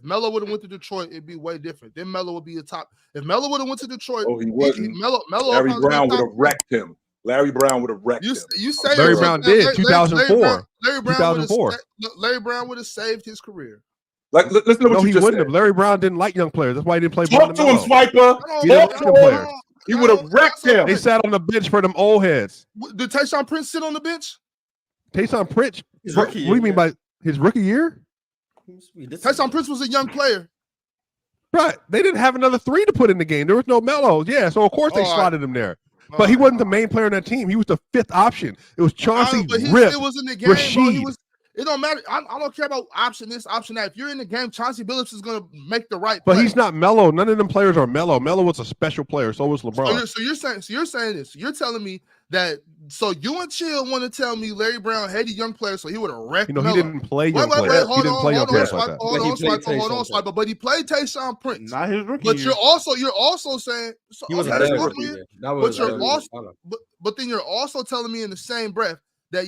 Melo would have went to Detroit, it'd be way different. Then Melo would be a top. If Melo would have went to Detroit, he wasn't. Melo Larry Brown would have wrecked him. Larry Brown would have wrecked him. You say Larry Brown did 2004. Larry Brown would have saved his career. Like, listen to what no, you he just wouldn't said. have. Larry Brown didn't like young players. That's why he didn't play. Talk to him, Swiper. He would have wrecked him. They sat on the bench for them old heads. Did Tayshaun Prince sit on the bench? Tayshaun Prince? What do you mean by his rookie year? Tayshaun Prince was a young player. Right. They didn't have another three to put in the game. There was no Melo. Yeah, so of course they slotted him there. But he wasn't the main player on that team. He was the fifth option. It was Chauncey, Rip, it was in the game, Rasheed. Bro. It don't matter. I don't care about option this, option that. If you're in the game, Chauncey Billups is going to make the right play. But he's not Melo. None of them players are Melo. Melo was a special player. So was LeBron. So you're saying this. You're telling me that. So you and Chill want to tell me Larry Brown hated young players, so he would have wrecked Melo. He didn't play young players. He didn't play young players like that. Hold on, Swiper. But he played Tayshaun Prince. Not his rookie. But you're also saying he was but then you're also telling me in the same breath that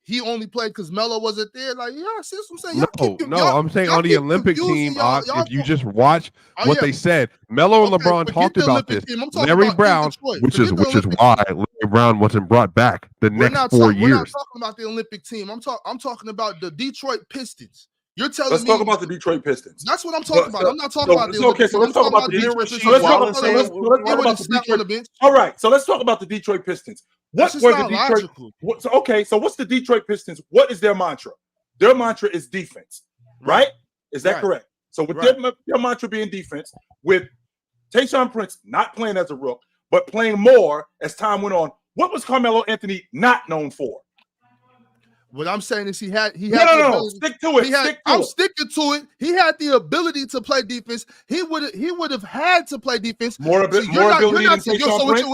he only played because Melo wasn't there. Like, see what I'm saying? I'm saying on the Olympic team, if you just watch what they said, Melo and LeBron talked about this. Larry Brown, which is why Larry Brown wasn't brought back the next 4 years. We're not talking about the Olympic team. I'm talking about the Detroit Pistons. You're telling me. Let's talk about the Detroit Pistons. That's what I'm talking about. I'm not talking about the Olympic team. So let's talk about the Detroit Pistons. Let's talk about the Detroit. All right, so let's talk about the Detroit Pistons. What's the Detroit Pistons? What is their mantra? Their mantra is defense, right? Is that correct? So with their mantra being defense, with Tayshaun Prince not playing as a rook, but playing more as time went on, what was Carmelo Anthony not known for? What I'm saying is he had no. Stick to it. I'm sticking to it. He had the ability to play defense. He would have had to play defense. More ability than Tayshaun Prince.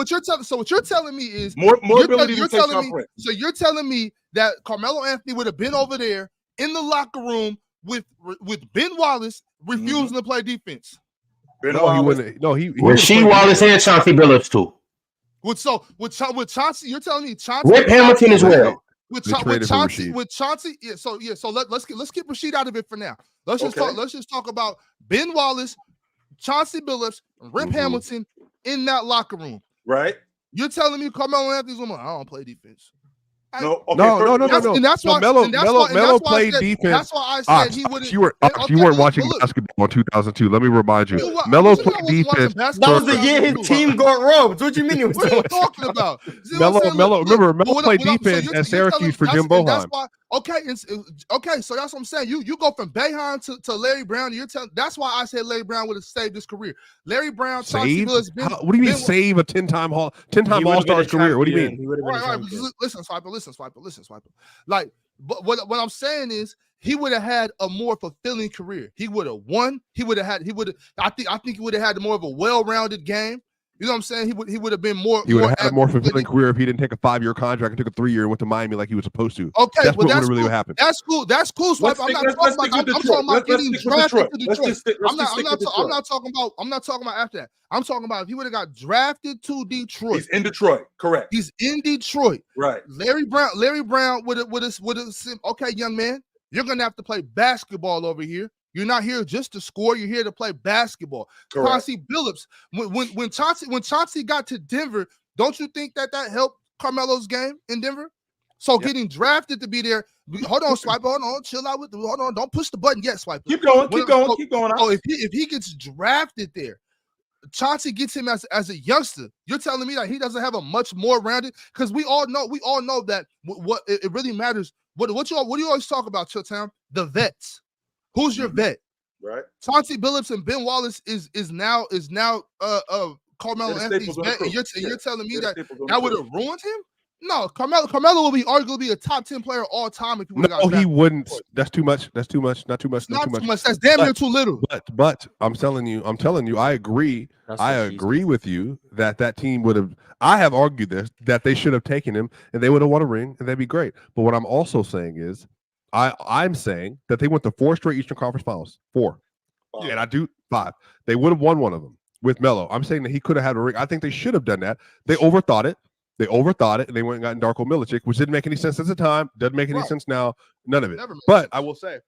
So what you're telling me is more ability than Tayshaun Prince. So you're telling me that Carmelo Anthony would have been over there in the locker room with Ben Wallace refusing to play defense. He wouldn't. No, he Rasheed Wallace and Chauncey Billups too. With Chauncey, you're telling me Chauncey Rip Hamilton as well. With Chauncey, So let's keep Rasheed out of it for now. Let's just talk about Ben Wallace, Chauncey Billups, and Rip Hamilton in that locker room. Right. You're telling me Carmelo Anthony's I don't play defense. No. And that's why Melo played defense. That's why I said he wouldn't. You weren't watching basketball in 2002. Let me remind you. Melo played defense. That was the year his team got robbed. What do you mean? What are you talking about? Melo played defense at Syracuse for Jim Boeheim. Okay, so that's what I'm saying. You go from Boeheim to Larry Brown. That's why I said Larry Brown would have saved his career. Larry Brown, Chauncey Billups. What do you mean save a 10-time All-Star career? What do you mean? Right. Listen, Swiper. Like, but what I'm saying is he would have had a more fulfilling career. He would have won. I think he would have had more of a well-rounded game. You know what I'm saying? He would have been more. He would have had a more fulfilling career if he didn't take a 5-year contract and took a 3-year and went to Miami like he was supposed to. Okay, that's what really cool. happened. That's cool. Swipe. I'm talking about getting drafted to Detroit. I'm not talking about after that. I'm talking about if he would have got drafted to Detroit. He's in Detroit. Correct. He's in Detroit. Right. Larry Brown would have said, okay, young man, you're gonna have to play basketball over here. You're not here just to score. You're here to play basketball. Correct. Chauncey Billups. When Chauncey got to Denver, don't you think that helped Carmelo's game in Denver? So getting drafted to be there. Hold on, Swiper. Hold on, chill out with. Hold on, don't push the button yet, Swiper. Keep going. So if he gets drafted there, Chauncey gets him as a youngster. You're telling me that he doesn't have a much more rounded? Because we all know that what it really matters. What do you always talk about, Chilltown? The vets. Who's your vet? Right. Chauncey Billups and Ben Wallace is now Carmelo Anthony's vet. And you're telling me that would have ruined him? No, Carmelo will be arguably a top 10 player all time if he would have got. No, he wouldn't. That's too much. Not too much. Not too much. That's damn near too little. But I'm telling you, I agree. I agree with you that team would have. I have argued this that they should have taken him and they would have won a ring and that'd be great. But what I'm also saying is, I'm saying that they went to 4 straight Eastern Conference Finals. 4. Yeah, and I do 5. They would have won one of them with Melo. I'm saying that he could have had a ring. I think they should have done that. They overthought it. And they went and got Darko Milicic, which didn't make any sense at the time. Doesn't make any sense now. None of it. But I will say,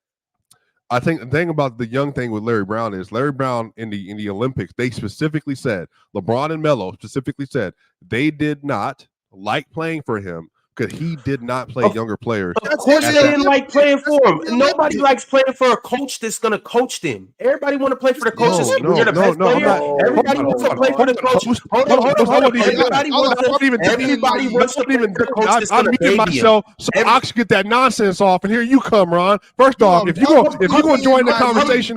I think the thing about the young thing with Larry Brown is Larry Brown in the Olympics, they specifically said, LeBron and Melo specifically said they did not like playing for him because he did not play younger players. Of course they didn't like playing for him. Nobody likes playing for a coach that's going to coach them. Everybody want to play for the coach. When you're the best player, everybody wants to play for the coach. Hold on. Everybody wants to play for the coach that's going to baby myself so I can get that nonsense off. And here you come, Ron. First off, if you're going to join the conversation,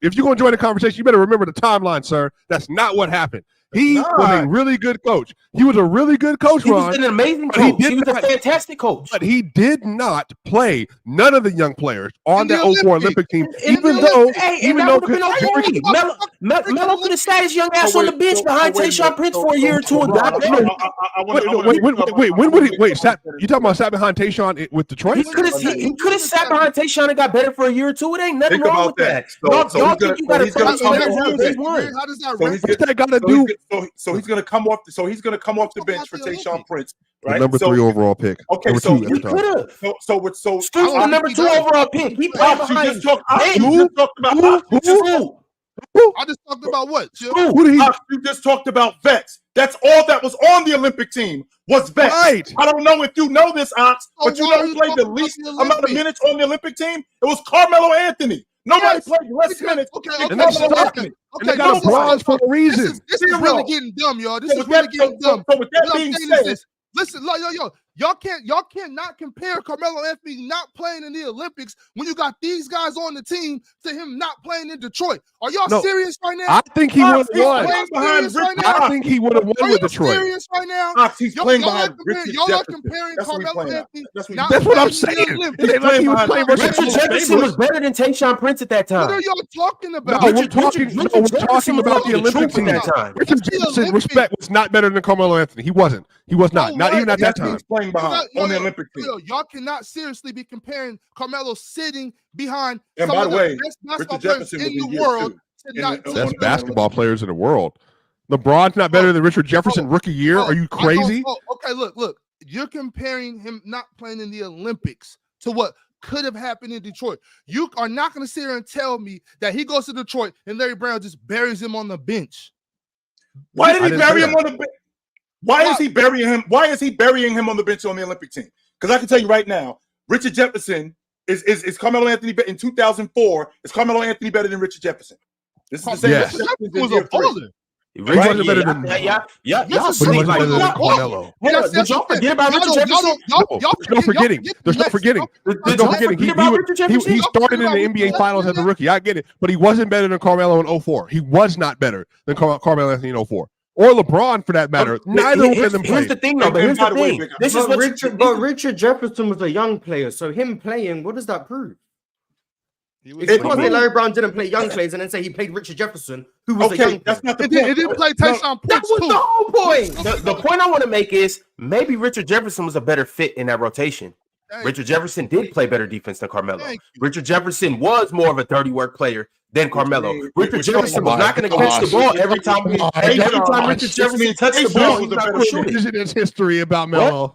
if you're going to join the conversation, you better remember the timeline, sir. That's not what happened. He was a really good coach. He was a really good coach, Ron. He was an amazing coach. He was a fantastic coach. But he did not play none of the young players on that 04 Olympic team, even though Melo could have sat his young ass on the bench behind Tayshaun Prince for a year or two. Wait, when would he? Wait, you talking about sat behind Tayshaun with Detroit? He could have sat behind Tayshaun and got better for a year or two. It ain't nothing wrong with that. Y'all think you got to how does that got to do? So he's going to come off. So he's going to come off the bench for Tayshaun Prince, right? The number 3 overall pick. Okay, so he could have. So the number 2 overall pick. He played behind. You just talked about who? I just talked about what? You just talked about vets. That's all that was on the Olympic team was vets. Right. I don't know if you know this, Ox, but you know who played the least amount of minutes on the Olympic team? It was Carmelo Anthony. Nobody played less minutes. And they got a bronze for a reason. This is really getting dumb, y'all. This is really getting dumb. So with that being said, listen, y'all cannot compare Carmelo Anthony not playing in the Olympics when you got these guys on the team to him not playing in Detroit. Are y'all serious right now? I think he would have won. I think he would have won with Detroit. Serious right now? He's playing behind Richard Y'all are Jefferson. comparing Carmelo Anthony. That's what I'm saying. Richard Jefferson was better than Tayshaun Prince at that time. What are y'all talking about? No, we're talking about the Olympic team at that time. Richard Jefferson, respect, was not better than Carmelo Anthony. He wasn't. He was not. Not even at that time. He's playing behind on the Olympic team. Y'all cannot seriously be comparing Carmelo sitting behind and some by of the way, best basketball Richard players Jefferson in the world. Best basketball players in the world. LeBron's not better than Richard Jefferson rookie year. Are you crazy? Okay, look. You're comparing him not playing in the Olympics to what could have happened in Detroit. You are not going to sit here and tell me that he goes to Detroit and Larry Brown just buries him on the bench. Why did he bury him on the bench? Why is he burying him? Why is he burying him on the bench on the Olympic team? Because I can tell you right now, Richard Jefferson is Carmelo Anthony in 2004. Is Carmelo Anthony better than Richard Jefferson? This is the same. Yes. Richard Jefferson was a baller. He wasn't better than Carmelo. Did y'all forget about Richard Jefferson? There's no forgetting. He started in the NBA Finals as a rookie. I get it, but he wasn't better than Carmelo in 04. He was not better than Carmelo Anthony in 04. Or LeBron, for that matter. Neither one of them played. Here's the thing, though. But here's the thing. This is what Richard Jefferson was a young player, so him playing, what does that prove? It's not that Larry Brown didn't play young players and then say he played Richard Jefferson, who was a young player. That's not the point. It didn't play Tayshaun Prince. That was the whole point. The point I want to make is maybe Richard Jefferson was a better fit in that rotation. Richard Jefferson did play better defense than Carmelo. Richard Jefferson was more of a dirty work player than Carmelo. Richard Jefferson was not going to catch the ball every time. Every time Richard Jefferson touched the ball, he was not going to shoot it. There's history about Melo.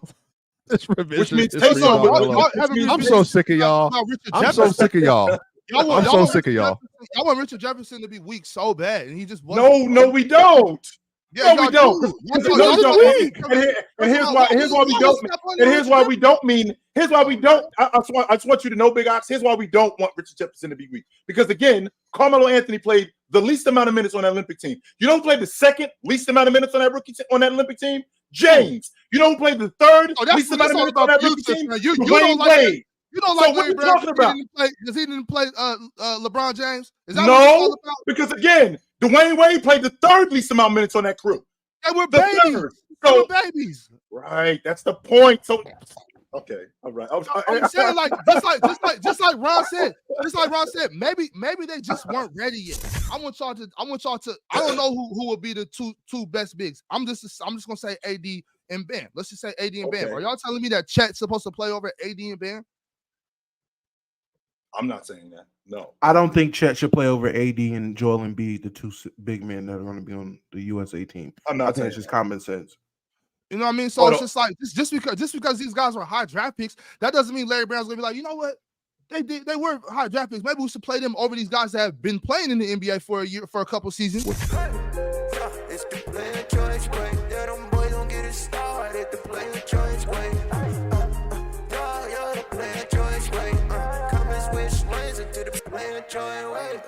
Which means I'm so sick of y'all. I'm so sick of y'all. I'm so sick of y'all. Y'all want Richard Jefferson to be weak so bad, and he just wasn't. No, we don't. Yeah, no, we don't. And here's why we don't. And here's why we don't mean. Here's why we don't. I just want you to know, Big Ox. Here's why we don't want Richard Jefferson to be weak. Because again, Carmelo Anthony played the least amount of minutes on that Olympic team. You know who played the second least amount of minutes on that Olympic team? James. You know who played the third least amount of minutes on that Olympic team? Dwayne Wade. You don't like what are you talking about? Because he didn't play LeBron James? Is that no, because again, Dwayne Wade played the third least amount of minutes on that crew. They were babies. So, babies. Right, that's the point. So, okay, all right. I'm saying just like Ron said, maybe they just weren't ready yet. I want y'all to. I don't know who will be the two best bigs. I'm just gonna say AD and Bam. Let's just say AD and Bam. Are y'all telling me that Chet's supposed to play over AD and Bam? I'm not saying that. No, I don't think Chet should play over AD and Joel Embiid, the two big men that are going to be on the USA team. I think it's just common sense. You know what I mean? So it's just like just because these guys are high draft picks, that doesn't mean Larry Brown's gonna be like, you know what? They were high draft picks. Maybe we should play them over these guys that have been playing in the NBA for a couple seasons. It's the player choice way. Yeah, them boys don't get it started. The player choice way. Yeah, the player choice way. Come and switch lanes into the player choice way.